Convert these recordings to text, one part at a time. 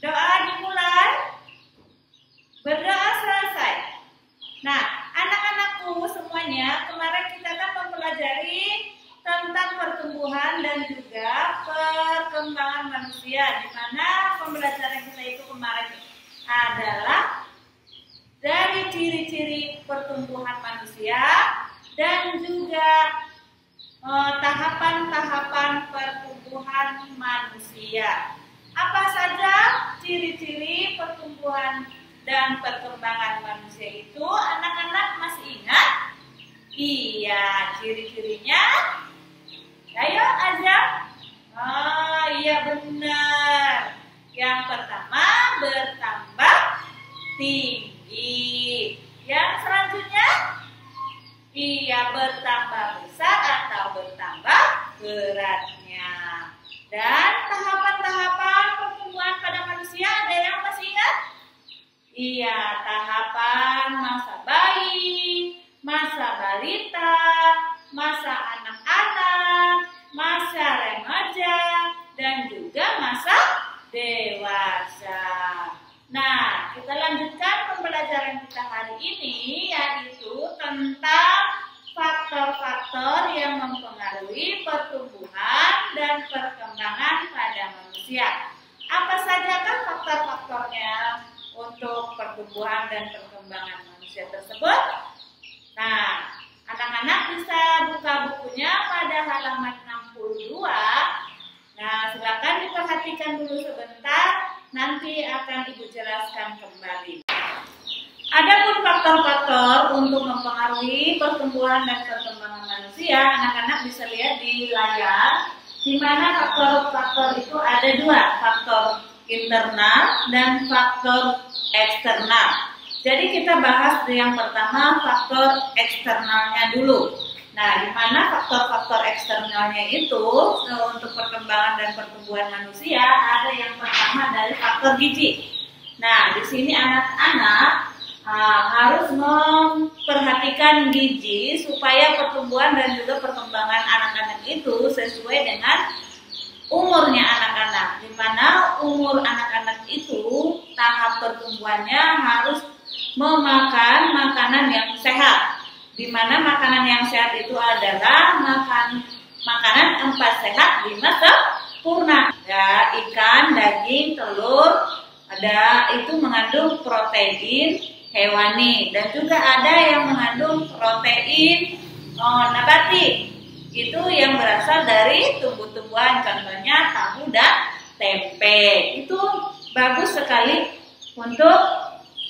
Doa dimulai, berdoa selesai. Nah, anak-anakku semuanya, kemarin kita kan mempelajari tentang pertumbuhan dan juga perkembangan manusia, di mana pembelajaran kita itu kemarin adalah dari ciri-ciri pertumbuhan manusia dan juga tahapan-tahapan pertumbuhan manusia. Apa saja ciri-ciri pertumbuhan dan perkembangan manusia itu? Anak-anak masih ingat? Iya, ciri-cirinya. Ayo, Azam. Oh, iya benar. Yang pertama, bertambah tinggi. Yang selanjutnya, iya, bertambah besar atau bertambah beratnya. Dan tahapan-tahapan pertumbuhan pada manusia ada yang masih ingat? Iya, tahapan masa bayi, masa balita, masa anak-anak, masa remaja, dan juga masa dewasa. Nah, kita lanjutkan pembelajaran kita hari ini, yaitu tentang faktor-faktor yang mempengaruhi pertumbuhan dan perkembangan pada manusia. Apa sajakah faktor-faktornya untuk pertumbuhan dan perkembangan manusia tersebut? Nah, anak-anak bisa buka bukunya pada halaman 62. Nah, silakan diperhatikan dulu sebentar, nanti akan Ibu jelaskan kembali. Adapun faktor-faktor untuk mempengaruhi pertumbuhan dan perkembangan manusia, anak-anak bisa lihat di layar, di mana faktor-faktor itu ada dua, faktor internal dan faktor eksternal. Jadi kita bahas yang pertama faktor eksternalnya dulu. Nah, di mana faktor-faktor eksternalnya itu untuk perkembangan dan pertumbuhan manusia ada yang pertama dari faktor gizi. Nah, di sini anak-anak harus memperhatikan gizi supaya pertumbuhan dan juga perkembangan anak-anak itu sesuai dengan umurnya anak-anak. Di mana umur anak-anak itu tahap pertumbuhannya harus memakan makanan yang sehat. Di mana makanan yang sehat itu adalah makanan 4 sehat 5 sempurna. Ya, ikan, daging, telur, ada itu mengandung protein hewani dan juga ada yang mengandung protein nabati. Itu yang berasal dari tumbuh-tumbuhan, contohnya tahu dan tempe. Itu bagus sekali untuk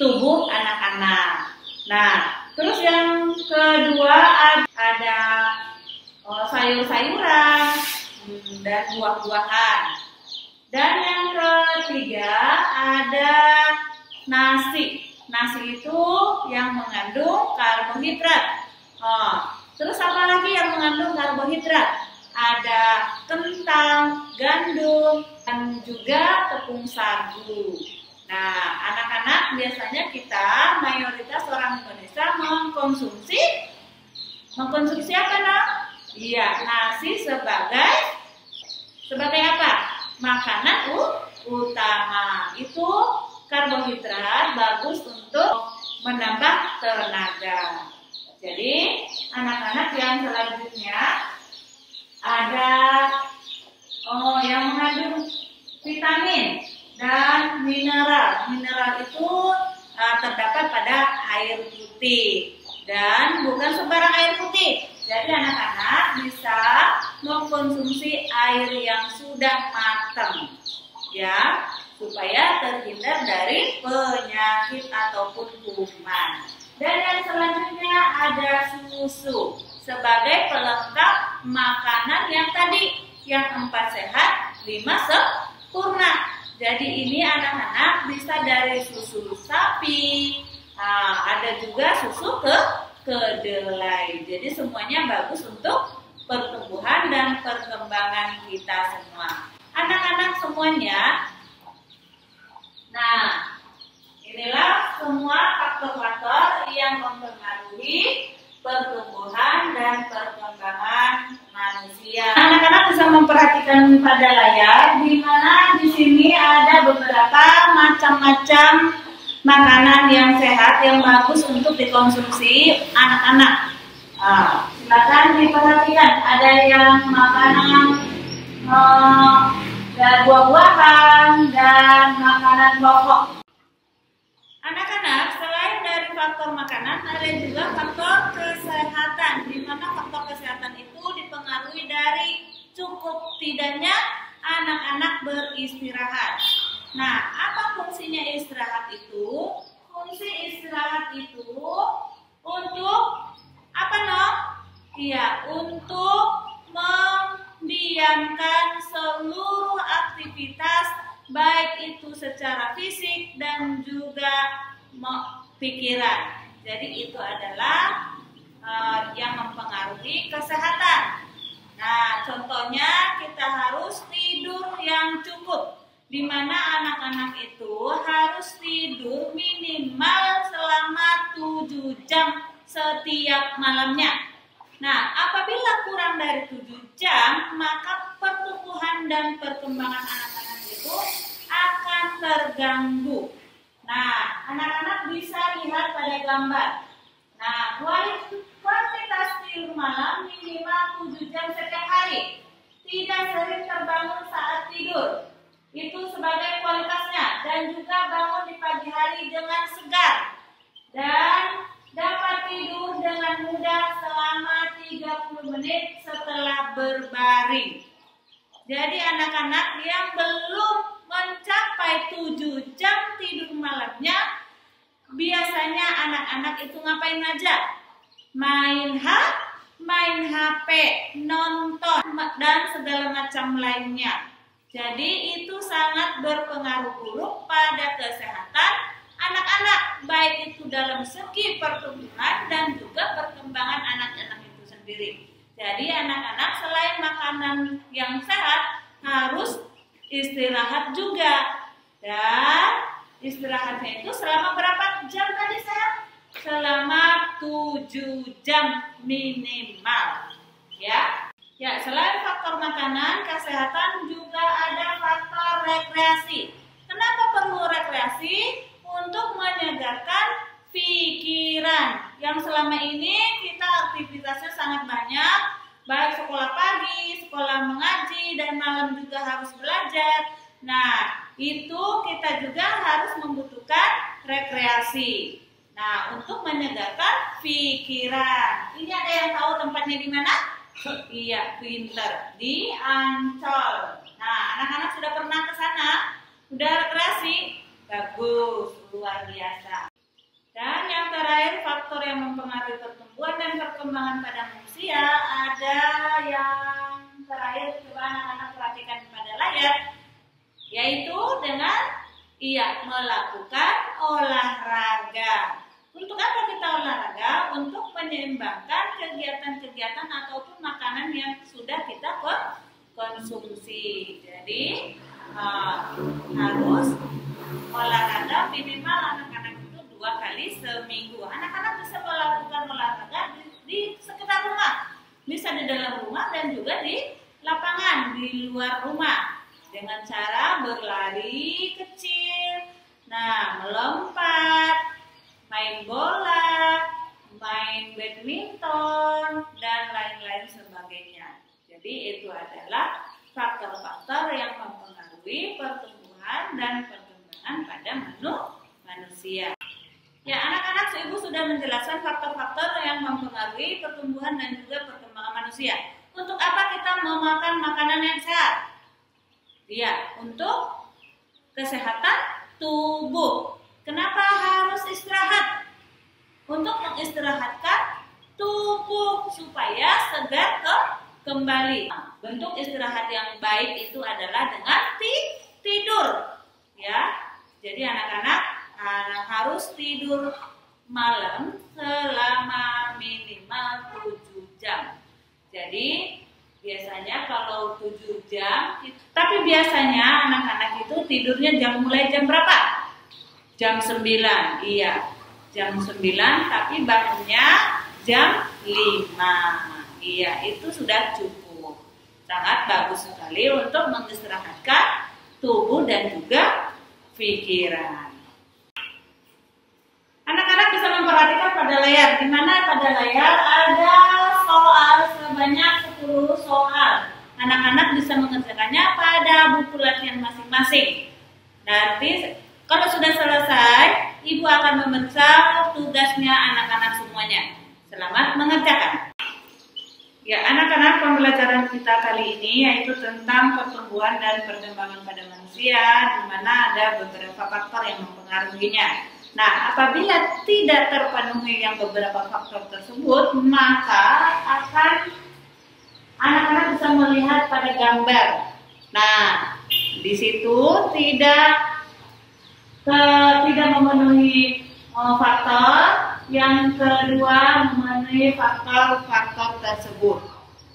tubuh anak-anak. Nah, terus yang kedua ada sayur-sayuran dan buah-buahan. Dan yang ketiga ada nasi. Nasi itu yang mengandung karbohidrat. Terus apa lagi yang mengandung karbohidrat? Ada kentang, gandum, dan juga tepung sagu. Nah, anak-anak biasanya kita mayoritas orang Indonesia mengkonsumsi apa, Nak? Iya, nasi sebagai apa? Makanan utama. Itu karbohidrat bagus untuk menambah tenaga. Jadi, anak-anak yang selanjutnya ada yang mengandung vitamin dan mineral. Mineral itu terdapat pada air putih dan bukan sembarang air putih. Jadi anak-anak bisa mengkonsumsi air yang sudah matang, ya, supaya terhindar dari penyakit ataupun kuman. Dan yang selanjutnya ada susu sebagai pelengkap makanan yang tadi, yang 4 sehat 5 sempurna. Jadi ini anak-anak bisa dari susu sapi, ada juga susu kedelai. Jadi semuanya bagus untuk pertumbuhan dan perkembangan kita semua. Anak-anak semuanya. Nah, inilah semua faktor-faktor yang mempengaruhi pertumbuhan dan perkembangan manusia. Anak-anak bisa memperhatikan pada layar, di mana di sini ada beberapa beberapa macam-macam makanan yang sehat yang bagus untuk dikonsumsi anak-anak. Silakan diperhatikan, ada yang makanan dan buah-buahan dan makanan pokok. Anak-anak, selain dari faktor makanan, ada juga faktor kesehatan, di mana faktor kesehatan itu dipengaruhi dari cukup tidaknya anak-anak beristirahat. Nah, apa fungsinya istirahat itu? Fungsi istirahat itu untuk apa, Nok? Iya, untuk mendiamkan seluruh aktivitas, baik itu secara fisik dan juga pikiran. Jadi itu adalah yang mempengaruhi kesehatan. Nah, contohnya kita harus tidur yang cukup, di mana anak-anak itu harus tidur minimal selama 7 jam setiap malamnya. Nah, apabila kurang dari 7 jam, maka pertumbuhan dan perkembangan anak-anak itu akan terganggu. Nah, anak-anak bisa lihat pada gambar. Nah, kuantitas tidur malam minimal 7 jam setiap hari. Tidak sering terbangun saat tidur. Itu sebagai kualitasnya. Dan juga bangun di pagi hari dengan segar. Dan dapat tidur dengan mudah selama 30 menit setelah berbaring. Jadi anak-anak yang belum mencapai 7 jam tidur malamnya, biasanya anak-anak itu ngapain aja? Main HP, nonton, dan segala macam lainnya. Jadi itu sangat berpengaruh buruk pada kesehatan anak-anak, baik itu dalam segi pertumbuhan dan juga perkembangan anak-anak itu sendiri. Jadi anak-anak selain makanan yang sehat harus istirahat juga. Dan istirahatnya itu selama berapa jam tadi, sehat? Selama 7 jam minimal. Ya. Ya, selain faktor makanan, kesehatan juga ada faktor rekreasi. Kenapa perlu rekreasi? Untuk menyegarkan pikiran. Yang selama ini kita aktivitasnya sangat banyak, baik sekolah pagi, sekolah mengaji, dan malam juga harus belajar. Nah, itu kita juga harus membutuhkan rekreasi. Nah, untuk menyegarkan pikiran. Ini ada yang tahu tempatnya di mana? Iya, pinter. Di Ancol. Nah, anak-anak sudah pernah ke sana? Sudah rekreasi? Bagus, luar biasa. Dan yang terakhir, faktor yang mempengaruhi pertumbuhan dan perkembangan pada manusia, ada yang terakhir, coba anak-anak perhatikan pada layar, yaitu dengan melakukan olahraga. Untuk apa kita olahraga? Untuk menyeimbangkan kegiatan-kegiatan ataupun makanan yang sudah kita konsumsi. Jadi harus olahraga minimal anak-anak itu 2 kali seminggu. Anak-anak bisa melakukan olahraga di sekitar rumah, bisa di dalam rumah dan juga di lapangan di luar rumah dengan cara berlari kecil, melompat, main bola, main badminton, dan lain-lain sebagainya. Jadi itu adalah faktor-faktor yang mempengaruhi pertumbuhan dan perkembangan pada manusia. Ya, anak-anak, Ibu sudah menjelaskan faktor-faktor yang mempengaruhi pertumbuhan dan juga perkembangan manusia. Untuk apa kita memakan makanan yang sehat? Ya, untuk kesehatan tubuh. Kenapa harus istirahat? Untuk mengistirahatkan tubuh supaya segar kembali. Bentuk istirahat yang baik itu adalah dengan tidur. Ya, jadi anak-anak harus tidur malam selama minimal 7 jam. Jadi biasanya kalau 7 jam, tapi biasanya anak-anak itu tidurnya mulai jam berapa? Jam 9, iya. Jam 9, tapi bangunnya jam 5. Iya, itu sudah cukup. Sangat bagus sekali untuk mengistirahatkan tubuh dan juga pikiran. Anak-anak bisa memperhatikan pada layar, di mana pada layar ada soal sebanyak 10 soal. Anak-anak bisa mengerjakannya pada buku latihan masing-masing. Nanti kalau sudah selesai, Ibu akan membaca tugasnya anak-anak semuanya. Selamat mengerjakan. Ya, anak-anak, pembelajaran kita kali ini yaitu tentang pertumbuhan dan perkembangan pada manusia, di mana ada beberapa faktor yang mempengaruhinya. Nah, apabila tidak terpenuhi yang beberapa faktor tersebut, maka akan anak-anak bisa melihat pada gambar. Nah, di situ tidak memenuhi faktor, yang kedua memenuhi faktor-faktor tersebut.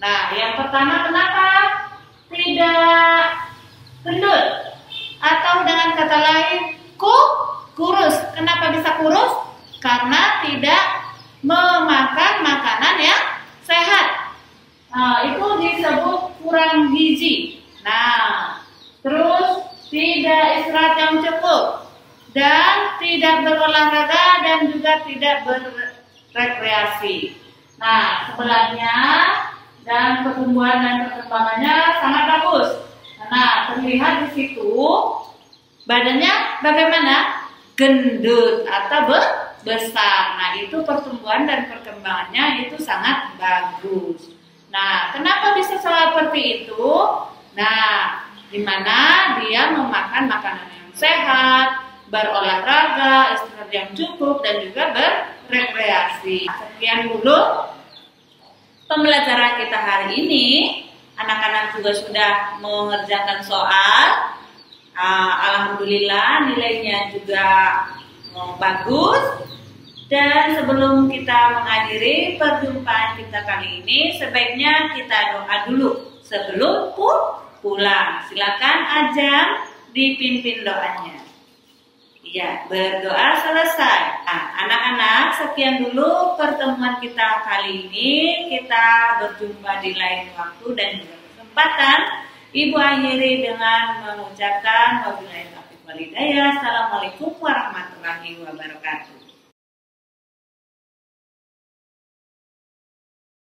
Nah, yang pertama, kenapa tidak gendut? Atau dengan kata lain, kurus. Kenapa bisa kurus? Karena tidak memakan makanan yang sehat. Itu disebut kurang gizi. Nah, terus tidak istirahat yang cukup, dan tidak berolahraga, dan juga tidak berrekreasi. Nah, sebelahnya dan pertumbuhan dan perkembangannya sangat bagus. Nah, terlihat di situ badannya bagaimana? Gendut atau besar. Nah, itu pertumbuhan dan perkembangannya itu sangat bagus. Nah, kenapa bisa seperti itu? Nah, di mana dia memakan makanan yang sehat, berolahraga, istirahat yang cukup, dan juga berrekreasi. Sekian dulu pembelajaran kita hari ini. Anak-anak juga sudah mengerjakan soal. Alhamdulillah nilainya juga bagus. Dan sebelum kita mengakhiri perjumpaan kita kali ini, sebaiknya kita doa dulu sebelum pulang. Silakan Ajam dipimpin doanya. Ya, berdoa selesai. Nah, anak-anak, sekian dulu pertemuan kita kali ini. Kita berjumpa di lain waktu dan juga kesempatan. Ibu akhiri dengan mengucapkan wabillahi taufiq wal hidayah. Assalamualaikum warahmatullahi wabarakatuh.